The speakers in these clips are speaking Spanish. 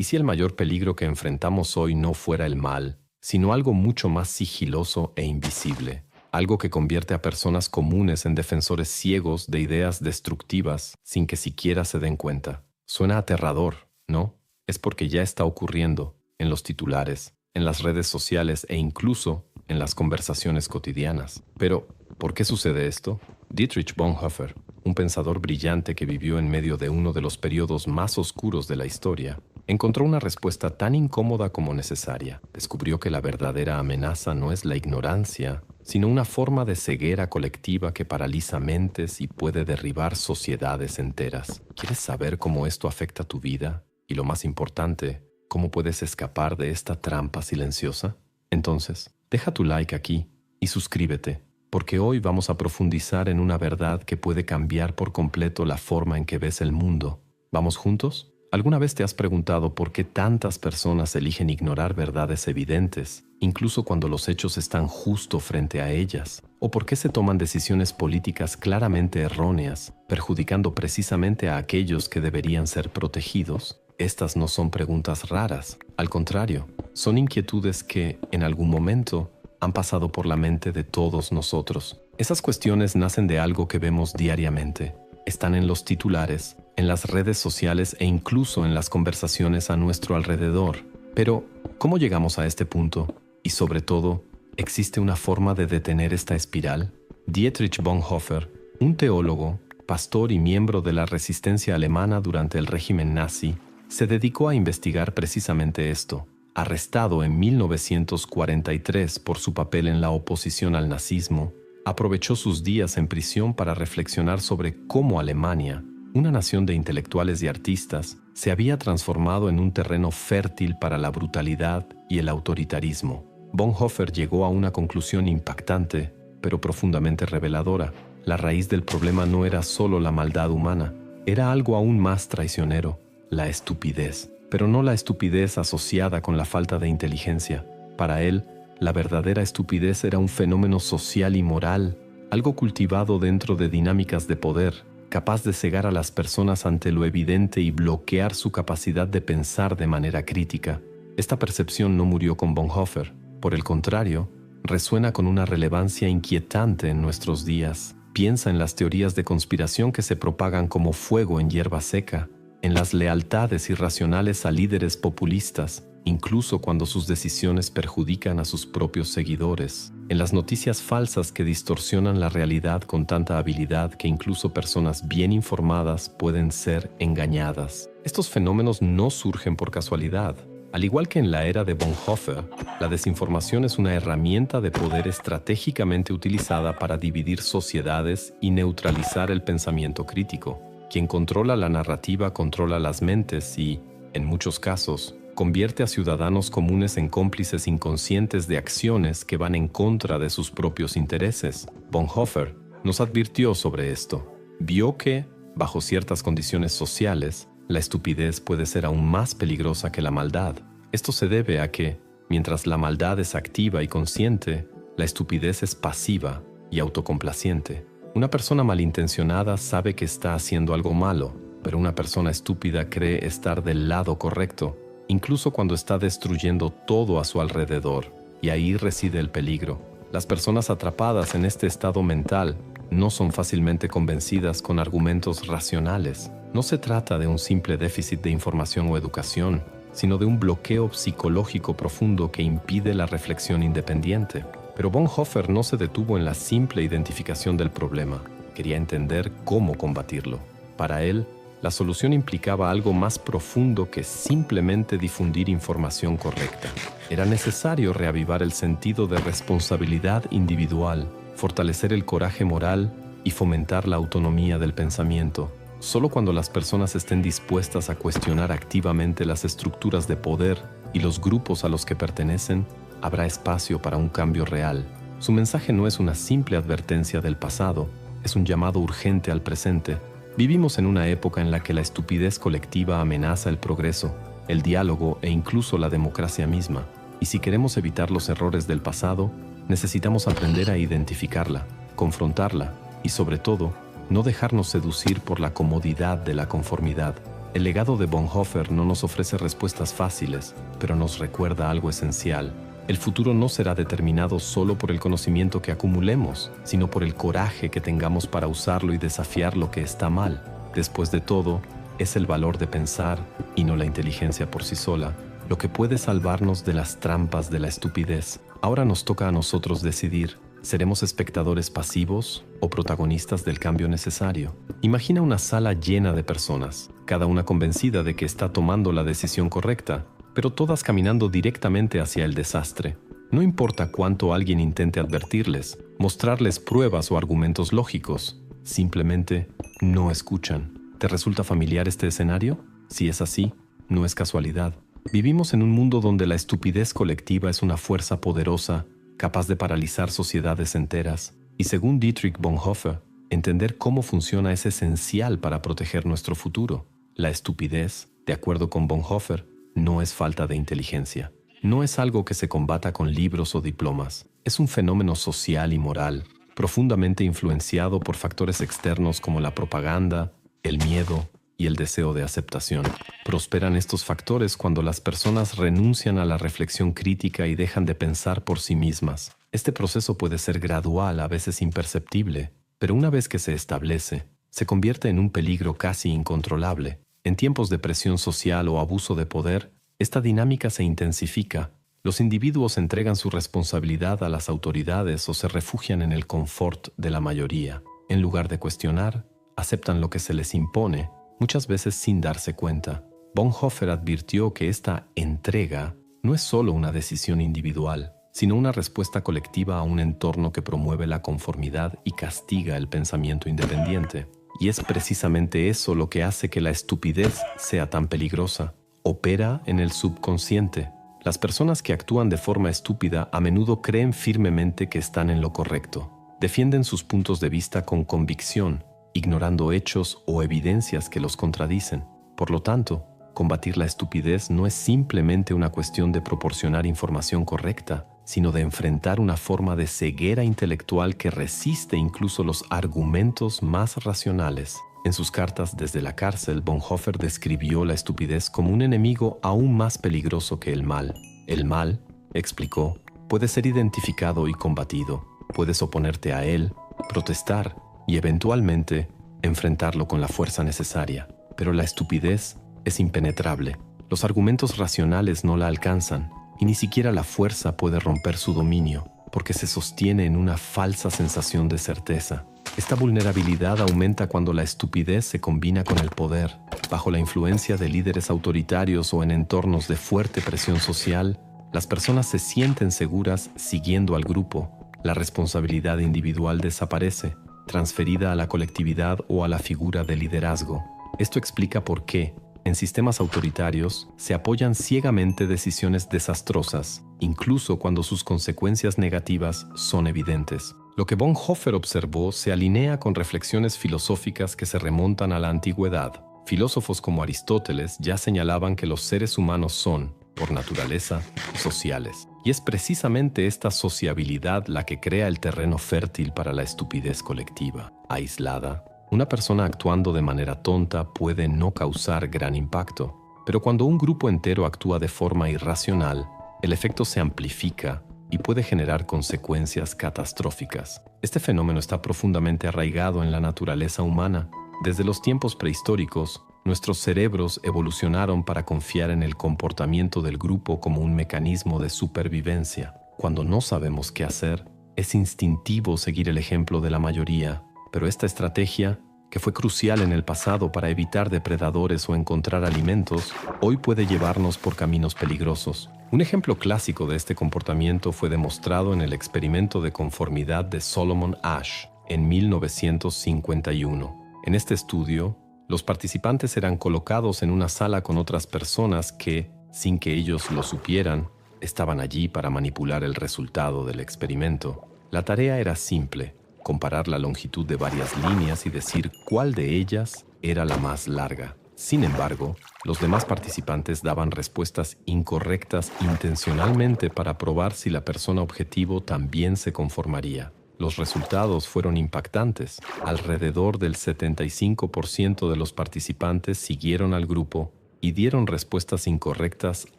¿Y si el mayor peligro que enfrentamos hoy no fuera el mal, sino algo mucho más sigiloso e invisible? Algo que convierte a personas comunes en defensores ciegos de ideas destructivas sin que siquiera se den cuenta. Suena aterrador, ¿no? Es porque ya está ocurriendo en los titulares, en las redes sociales e incluso en las conversaciones cotidianas. Pero, ¿por qué sucede esto? Dietrich Bonhoeffer, un pensador brillante que vivió en medio de uno de los periodos más oscuros de la historia, encontró una respuesta tan incómoda como necesaria. Descubrió que la verdadera amenaza no es la ignorancia, sino una forma de ceguera colectiva que paraliza mentes y puede derribar sociedades enteras. ¿Quieres saber cómo esto afecta tu vida? Y lo más importante, ¿cómo puedes escapar de esta trampa silenciosa? Entonces, deja tu like aquí y suscríbete, porque hoy vamos a profundizar en una verdad que puede cambiar por completo la forma en que ves el mundo. ¿Vamos juntos? ¿Alguna vez te has preguntado por qué tantas personas eligen ignorar verdades evidentes, incluso cuando los hechos están justo frente a ellas? ¿O por qué se toman decisiones políticas claramente erróneas, perjudicando precisamente a aquellos que deberían ser protegidos? Estas no son preguntas raras, al contrario, son inquietudes que, en algún momento, han pasado por la mente de todos nosotros. Esas cuestiones nacen de algo que vemos diariamente. Están en los titulares, en las redes sociales e incluso en las conversaciones a nuestro alrededor. Pero, ¿cómo llegamos a este punto? Y sobre todo, ¿existe una forma de detener esta espiral? Dietrich Bonhoeffer, un teólogo, pastor y miembro de la resistencia alemana durante el régimen nazi, se dedicó a investigar precisamente esto. Arrestado en 1943 por su papel en la oposición al nazismo, aprovechó sus días en prisión para reflexionar sobre cómo Alemania, una nación de intelectuales y artistas, se había transformado en un terreno fértil para la brutalidad y el autoritarismo. Bonhoeffer llegó a una conclusión impactante, pero profundamente reveladora. La raíz del problema no era solo la maldad humana, era algo aún más traicionero: la estupidez. Pero no la estupidez asociada con la falta de inteligencia. Para él, la verdadera estupidez era un fenómeno social y moral, algo cultivado dentro de dinámicas de poder, capaz de cegar a las personas ante lo evidente y bloquear su capacidad de pensar de manera crítica. Esta percepción no murió con Bonhoeffer. Por el contrario, resuena con una relevancia inquietante en nuestros días. Piensa en las teorías de conspiración que se propagan como fuego en hierba seca, en las lealtades irracionales a líderes populistas, incluso cuando sus decisiones perjudican a sus propios seguidores, en las noticias falsas que distorsionan la realidad con tanta habilidad que incluso personas bien informadas pueden ser engañadas. Estos fenómenos no surgen por casualidad. Al igual que en la era de Bonhoeffer, la desinformación es una herramienta de poder estratégicamente utilizada para dividir sociedades y neutralizar el pensamiento crítico. Quien controla la narrativa controla las mentes y, en muchos casos, convierte a ciudadanos comunes en cómplices inconscientes de acciones que van en contra de sus propios intereses. Bonhoeffer nos advirtió sobre esto. Vio que, bajo ciertas condiciones sociales, la estupidez puede ser aún más peligrosa que la maldad. Esto se debe a que, mientras la maldad es activa y consciente, la estupidez es pasiva y autocomplaciente. Una persona malintencionada sabe que está haciendo algo malo, pero una persona estúpida cree estar del lado correcto, incluso cuando está destruyendo todo a su alrededor. Y ahí reside el peligro. Las personas atrapadas en este estado mental no son fácilmente convencidas con argumentos racionales. No se trata de un simple déficit de información o educación, sino de un bloqueo psicológico profundo que impide la reflexión independiente. Pero Bonhoeffer no se detuvo en la simple identificación del problema. Quería entender cómo combatirlo. Para él, la solución implicaba algo más profundo que simplemente difundir información correcta. Era necesario reavivar el sentido de responsabilidad individual, fortalecer el coraje moral y fomentar la autonomía del pensamiento. Solo cuando las personas estén dispuestas a cuestionar activamente las estructuras de poder y los grupos a los que pertenecen, habrá espacio para un cambio real. Su mensaje no es una simple advertencia del pasado, es un llamado urgente al presente. Vivimos en una época en la que la estupidez colectiva amenaza el progreso, el diálogo e incluso la democracia misma. Y si queremos evitar los errores del pasado, necesitamos aprender a identificarla, confrontarla y, sobre todo, no dejarnos seducir por la comodidad de la conformidad. El legado de Bonhoeffer no nos ofrece respuestas fáciles, pero nos recuerda algo esencial. El futuro no será determinado solo por el conocimiento que acumulemos, sino por el coraje que tengamos para usarlo y desafiar lo que está mal. Después de todo, es el valor de pensar, y no la inteligencia por sí sola, lo que puede salvarnos de las trampas de la estupidez. Ahora nos toca a nosotros decidir. ¿Seremos espectadores pasivos o protagonistas del cambio necesario? Imagina una sala llena de personas, cada una convencida de que está tomando la decisión correcta, pero todas caminando directamente hacia el desastre. No importa cuánto alguien intente advertirles, mostrarles pruebas o argumentos lógicos, simplemente no escuchan. ¿Te resulta familiar este escenario? Si es así, no es casualidad. Vivimos en un mundo donde la estupidez colectiva es una fuerza poderosa, capaz de paralizar sociedades enteras. Y según Dietrich Bonhoeffer, entender cómo funciona es esencial para proteger nuestro futuro. La estupidez, de acuerdo con Bonhoeffer, no es falta de inteligencia. No es algo que se combata con libros o diplomas. Es un fenómeno social y moral, profundamente influenciado por factores externos como la propaganda, el miedo y el deseo de aceptación. Prosperan estos factores cuando las personas renuncian a la reflexión crítica y dejan de pensar por sí mismas. Este proceso puede ser gradual, a veces imperceptible, pero una vez que se establece, se convierte en un peligro casi incontrolable. En tiempos de presión social o abuso de poder, esta dinámica se intensifica. Los individuos entregan su responsabilidad a las autoridades o se refugian en el confort de la mayoría. En lugar de cuestionar, aceptan lo que se les impone, muchas veces sin darse cuenta. Bonhoeffer advirtió que esta entrega no es solo una decisión individual, sino una respuesta colectiva a un entorno que promueve la conformidad y castiga el pensamiento independiente. Y es precisamente eso lo que hace que la estupidez sea tan peligrosa. Opera en el subconsciente. Las personas que actúan de forma estúpida a menudo creen firmemente que están en lo correcto. Defienden sus puntos de vista con convicción, ignorando hechos o evidencias que los contradicen. Por lo tanto, combatir la estupidez no es simplemente una cuestión de proporcionar información correcta, sino de enfrentar una forma de ceguera intelectual que resiste incluso los argumentos más racionales. En sus cartas desde la cárcel, Bonhoeffer describió la estupidez como un enemigo aún más peligroso que el mal. El mal, explicó, puede ser identificado y combatido. Puedes oponerte a él, protestar y eventualmente enfrentarlo con la fuerza necesaria. Pero la estupidez es impenetrable. Los argumentos racionales no la alcanzan y ni siquiera la fuerza puede romper su dominio, porque se sostiene en una falsa sensación de certeza. Esta vulnerabilidad aumenta cuando la estupidez se combina con el poder. Bajo la influencia de líderes autoritarios o en entornos de fuerte presión social, las personas se sienten seguras siguiendo al grupo. La responsabilidad individual desaparece, transferida a la colectividad o a la figura de liderazgo. Esto explica por qué, en sistemas autoritarios, se apoyan ciegamente decisiones desastrosas, incluso cuando sus consecuencias negativas son evidentes. Lo que Bonhoeffer observó se alinea con reflexiones filosóficas que se remontan a la antigüedad. Filósofos como Aristóteles ya señalaban que los seres humanos son, por naturaleza, sociales. Y es precisamente esta sociabilidad la que crea el terreno fértil para la estupidez colectiva. Aislada, una persona actuando de manera tonta puede no causar gran impacto, pero cuando un grupo entero actúa de forma irracional, el efecto se amplifica y puede generar consecuencias catastróficas. Este fenómeno está profundamente arraigado en la naturaleza humana. Desde los tiempos prehistóricos, nuestros cerebros evolucionaron para confiar en el comportamiento del grupo como un mecanismo de supervivencia. Cuando no sabemos qué hacer, es instintivo seguir el ejemplo de la mayoría, pero esta estrategia, que fue crucial en el pasado para evitar depredadores o encontrar alimentos, hoy puede llevarnos por caminos peligrosos. Un ejemplo clásico de este comportamiento fue demostrado en el experimento de conformidad de Solomon Asch en 1951. En este estudio, los participantes eran colocados en una sala con otras personas que, sin que ellos lo supieran, estaban allí para manipular el resultado del experimento. La tarea era simple: comparar la longitud de varias líneas y decir cuál de ellas era la más larga. Sin embargo, los demás participantes daban respuestas incorrectas intencionalmente para probar si la persona objetivo también se conformaría. Los resultados fueron impactantes. Alrededor del 75% de los participantes siguieron al grupo y dieron respuestas incorrectas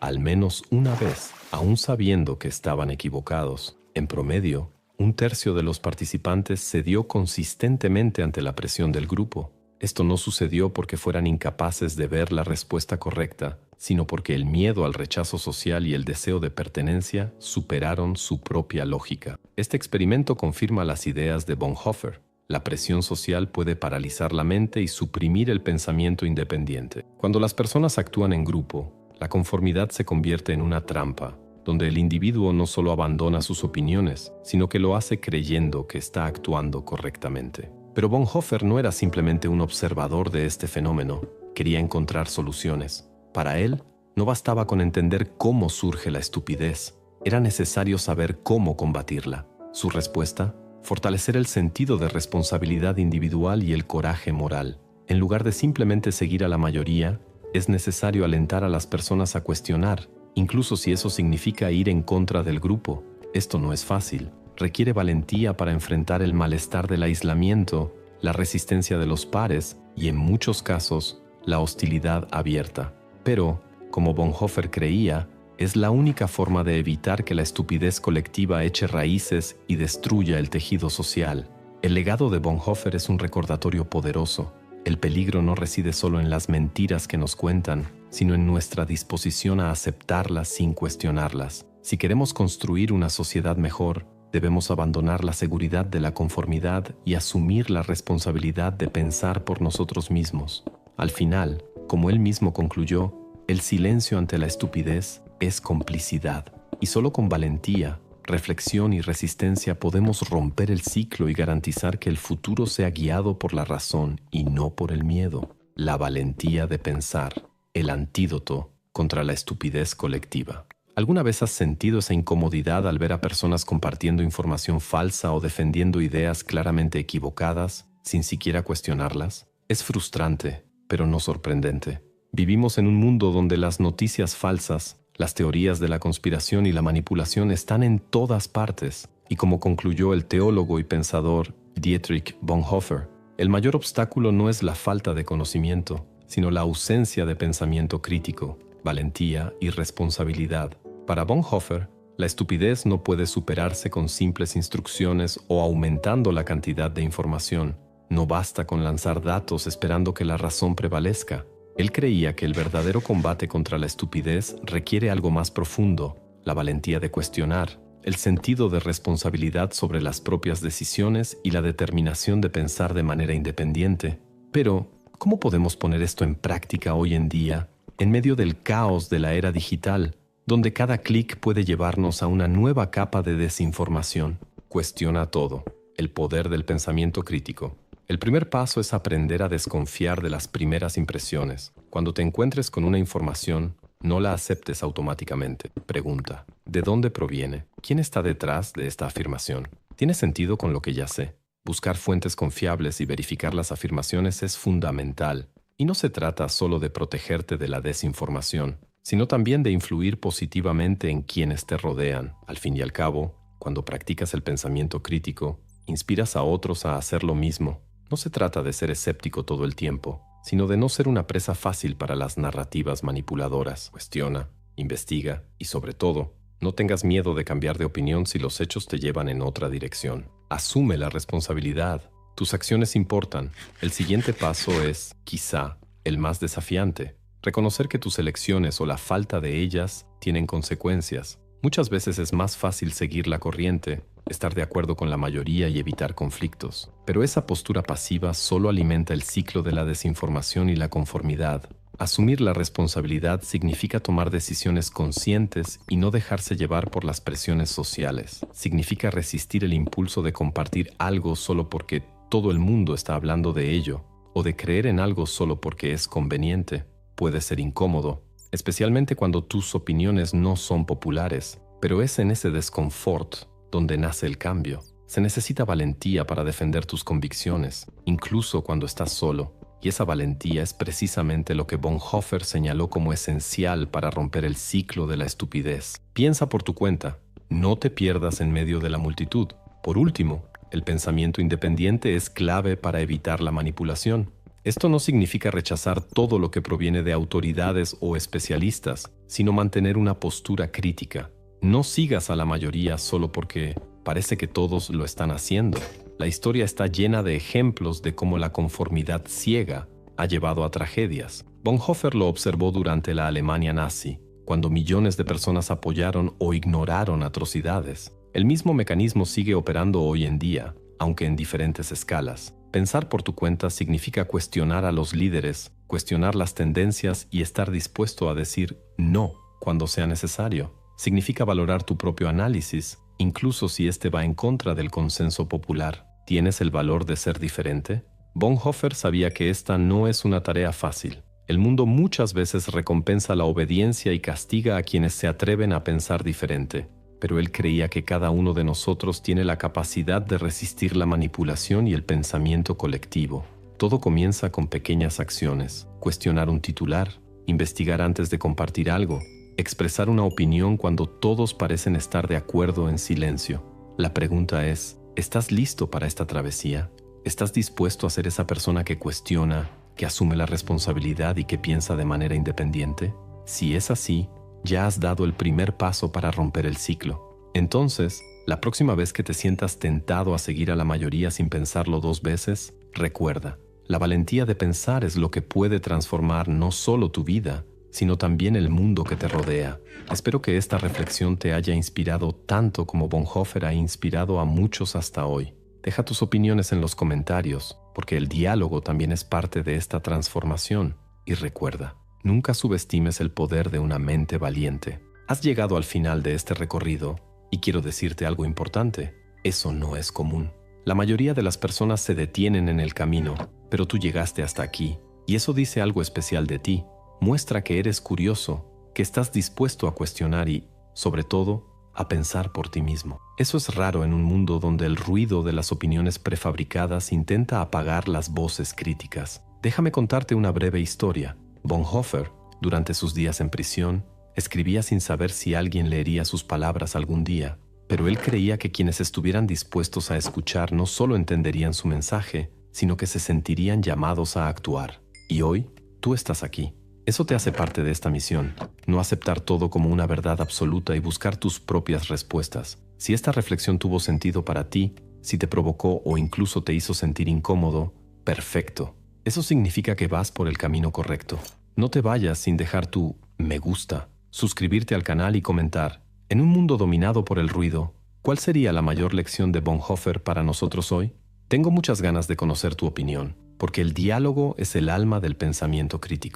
al menos una vez, aún sabiendo que estaban equivocados. En promedio, un tercio de los participantes cedió consistentemente ante la presión del grupo. Esto no sucedió porque fueran incapaces de ver la respuesta correcta, sino porque el miedo al rechazo social y el deseo de pertenencia superaron su propia lógica. Este experimento confirma las ideas de Bonhoeffer. La presión social puede paralizar la mente y suprimir el pensamiento independiente. Cuando las personas actúan en grupo, la conformidad se convierte en una trampa, donde el individuo no solo abandona sus opiniones, sino que lo hace creyendo que está actuando correctamente. Pero Bonhoeffer no era simplemente un observador de este fenómeno, quería encontrar soluciones. Para él, no bastaba con entender cómo surge la estupidez, era necesario saber cómo combatirla. Su respuesta: fortalecer el sentido de responsabilidad individual y el coraje moral. En lugar de simplemente seguir a la mayoría, es necesario alentar a las personas a cuestionar, incluso si eso significa ir en contra del grupo. Esto no es fácil. Requiere valentía para enfrentar el malestar del aislamiento, la resistencia de los pares y, en muchos casos, la hostilidad abierta. Pero, como Bonhoeffer creía, es la única forma de evitar que la estupidez colectiva eche raíces y destruya el tejido social. El legado de Bonhoeffer es un recordatorio poderoso. El peligro no reside solo en las mentiras que nos cuentan, sino en nuestra disposición a aceptarlas sin cuestionarlas. Si queremos construir una sociedad mejor, debemos abandonar la seguridad de la conformidad y asumir la responsabilidad de pensar por nosotros mismos. Al final, como él mismo concluyó, el silencio ante la estupidez es complicidad, y solo con valentía, reflexión y resistencia podemos romper el ciclo y garantizar que el futuro sea guiado por la razón y no por el miedo. La valentía de pensar, el antídoto contra la estupidez colectiva. ¿Alguna vez has sentido esa incomodidad al ver a personas compartiendo información falsa o defendiendo ideas claramente equivocadas sin siquiera cuestionarlas? Es frustrante, pero no sorprendente. Vivimos en un mundo donde las noticias falsas, las teorías de la conspiración y la manipulación están en todas partes, y como concluyó el teólogo y pensador Dietrich Bonhoeffer, el mayor obstáculo no es la falta de conocimiento, sino la ausencia de pensamiento crítico, valentía y responsabilidad. Para Bonhoeffer, la estupidez no puede superarse con simples instrucciones o aumentando la cantidad de información. No basta con lanzar datos esperando que la razón prevalezca. Él creía que el verdadero combate contra la estupidez requiere algo más profundo: la valentía de cuestionar, el sentido de responsabilidad sobre las propias decisiones y la determinación de pensar de manera independiente. Pero, ¿cómo podemos poner esto en práctica hoy en día, en medio del caos de la era digital, donde cada clic puede llevarnos a una nueva capa de desinformación? Cuestiona todo. El poder del pensamiento crítico. El primer paso es aprender a desconfiar de las primeras impresiones. Cuando te encuentres con una información, no la aceptes automáticamente. Pregunta: ¿de dónde proviene? ¿Quién está detrás de esta afirmación? ¿Tiene sentido con lo que ya sé? Buscar fuentes confiables y verificar las afirmaciones es fundamental. Y no se trata solo de protegerte de la desinformación, sino también de influir positivamente en quienes te rodean. Al fin y al cabo, cuando practicas el pensamiento crítico, inspiras a otros a hacer lo mismo. No se trata de ser escéptico todo el tiempo, sino de no ser una presa fácil para las narrativas manipuladoras. Cuestiona, investiga y, sobre todo, no tengas miedo de cambiar de opinión si los hechos te llevan en otra dirección. Asume la responsabilidad. Tus acciones importan. El siguiente paso es, quizá, el más desafiante: reconocer que tus elecciones o la falta de ellas tienen consecuencias. Muchas veces es más fácil seguir la corriente, estar de acuerdo con la mayoría y evitar conflictos. Pero esa postura pasiva solo alimenta el ciclo de la desinformación y la conformidad. Asumir la responsabilidad significa tomar decisiones conscientes y no dejarse llevar por las presiones sociales. Significa resistir el impulso de compartir algo solo porque todo el mundo está hablando de ello, o de creer en algo solo porque es conveniente. Puede ser incómodo, especialmente cuando tus opiniones no son populares, pero es en ese desconfort donde nace el cambio. Se necesita valentía para defender tus convicciones, incluso cuando estás solo, y esa valentía es precisamente lo que Bonhoeffer señaló como esencial para romper el ciclo de la estupidez. Piensa por tu cuenta, no te pierdas en medio de la multitud. Por último, El pensamiento independiente es clave para evitar la manipulación. Esto no significa rechazar todo lo que proviene de autoridades o especialistas, sino mantener una postura crítica. No sigas a la mayoría solo porque parece que todos lo están haciendo. La historia está llena de ejemplos de cómo la conformidad ciega ha llevado a tragedias. Bonhoeffer lo observó durante la Alemania nazi, cuando millones de personas apoyaron o ignoraron atrocidades. El mismo mecanismo sigue operando hoy en día, aunque en diferentes escalas. Pensar por tu cuenta significa cuestionar a los líderes, cuestionar las tendencias y estar dispuesto a decir no cuando sea necesario. Significa valorar tu propio análisis, incluso si este va en contra del consenso popular. ¿Tienes el valor de ser diferente? Bonhoeffer sabía que esta no es una tarea fácil. El mundo muchas veces recompensa la obediencia y castiga a quienes se atreven a pensar diferente. Pero él creía que cada uno de nosotros tiene la capacidad de resistir la manipulación y el pensamiento colectivo. Todo comienza con pequeñas acciones: cuestionar un titular, investigar antes de compartir algo, expresar una opinión cuando todos parecen estar de acuerdo en silencio. La pregunta es, ¿estás listo para esta travesía? ¿Estás dispuesto a ser esa persona que cuestiona, que asume la responsabilidad y que piensa de manera independiente? Si es así, ya has dado el primer paso para romper el ciclo. Entonces, la próxima vez que te sientas tentado a seguir a la mayoría sin pensarlo dos veces, recuerda, la valentía de pensar es lo que puede transformar no solo tu vida, sino también el mundo que te rodea. Espero que esta reflexión te haya inspirado tanto como Bonhoeffer ha inspirado a muchos hasta hoy. Deja tus opiniones en los comentarios, porque el diálogo también es parte de esta transformación. Y recuerda, nunca subestimes el poder de una mente valiente. Has llegado al final de este recorrido y quiero decirte algo importante. Eso no es común. La mayoría de las personas se detienen en el camino, pero tú llegaste hasta aquí y eso dice algo especial de ti. Muestra que eres curioso, que estás dispuesto a cuestionar y, sobre todo, a pensar por ti mismo. Eso es raro en un mundo donde el ruido de las opiniones prefabricadas intenta apagar las voces críticas. Déjame contarte una breve historia. Bonhoeffer, durante sus días en prisión, escribía sin saber si alguien leería sus palabras algún día, pero él creía que quienes estuvieran dispuestos a escuchar no solo entenderían su mensaje, sino que se sentirían llamados a actuar. Y hoy, tú estás aquí. Eso te hace parte de esta misión, no aceptar todo como una verdad absoluta y buscar tus propias respuestas. Si esta reflexión tuvo sentido para ti, si te provocó o incluso te hizo sentir incómodo, perfecto. Eso significa que vas por el camino correcto. No te vayas sin dejar tu me gusta, suscribirte al canal y comentar. En un mundo dominado por el ruido, ¿cuál sería la mayor lección de Bonhoeffer para nosotros hoy? Tengo muchas ganas de conocer tu opinión, porque el diálogo es el alma del pensamiento crítico.